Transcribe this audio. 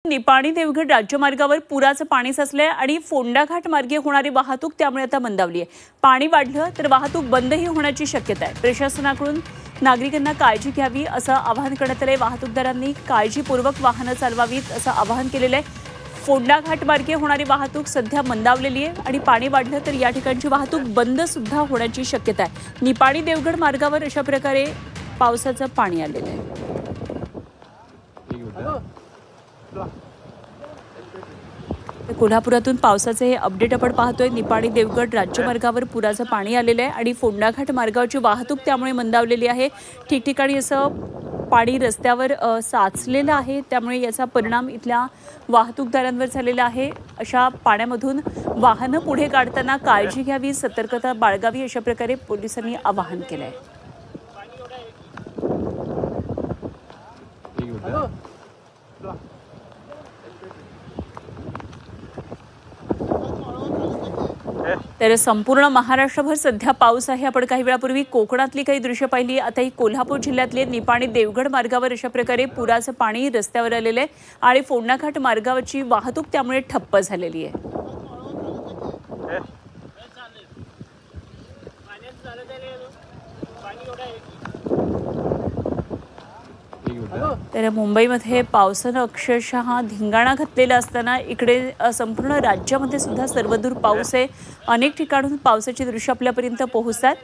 निपाणी देवगड राज्यमार्गावर पुराचं पाणी साचलंय आणि फोंडाघाट मार्गे होणारी वाहतूक त्यामुळे आता मंदावली आहे। पाणी वाढलं तर वाहतूक बंदही होण्याची शक्यता आहे। प्रशासनाकडून नागरिकांना काळजी घ्यावी असं आवाहन करण्यात आलंय। वाहतूकदारांनी काळजीपूर्वक वाहनं चालवावीत असं आवाहन केलेलं आहे। फोंडाघाट मार्गे होणारी वाहतूक सध्या मंदावलेली आहे आणि पाणी वाढलं तर या ठिकाणची वाहतूक बंद सुद्धा होण्याची शक्यता आहे। निपाणी देवगड मार्गावर अशा प्रकारे पावसाचं पाणी आलेलं आहे। कोल्हापुरातून पावसाचे हे अपडेट आपण पाहतोय। निपाणी देवगड राज्यमार्गावर पुराचं पाणी आलेलं आहे आणि फोंडाघाट मार्गावरची वाहतूक त्यामुळे मंदावलेली आहे। ठिकठिकाणी असं पाणी रस्त्यावर साचलेलं आहे, त्यामुळे याचा परिणाम इथल्या वाहतूकदारांवर झालेला आहे। अशा पाण्यामधून वाहनं पुढे काढताना काळजी घ्यावी, सतर्कता बाळगावी अशा प्रकारे पोलिसांनी आवाहन केलं आहे। तर संपूर्ण महाराष्ट्रभर सध्या पाऊस आहे। आपण काही वेळापूर्वी कोकणातली काही दृश्य पाहिली, आता ही कोल्हापूर जिल्ह्यातले निपाणी देवगड मार्गावर अशा प्रकारे पुराचं पाणी रस्त्यावर आलेलं आहे आणि फोंडाघाट मार्गावरची वाहतूक त्यामुळे ठप्प झालेली आहे। तर मुंबईमध्ये पावसानं अक्षरशः धिंगाणा घातलेला असताना इकडे संपूर्ण राज्यामध्ये सुद्धा सर्वदूर पाऊस आहे। अनेक ठिकाणून पावसाची दृश्य आपल्यापर्यंत पोहोचतात।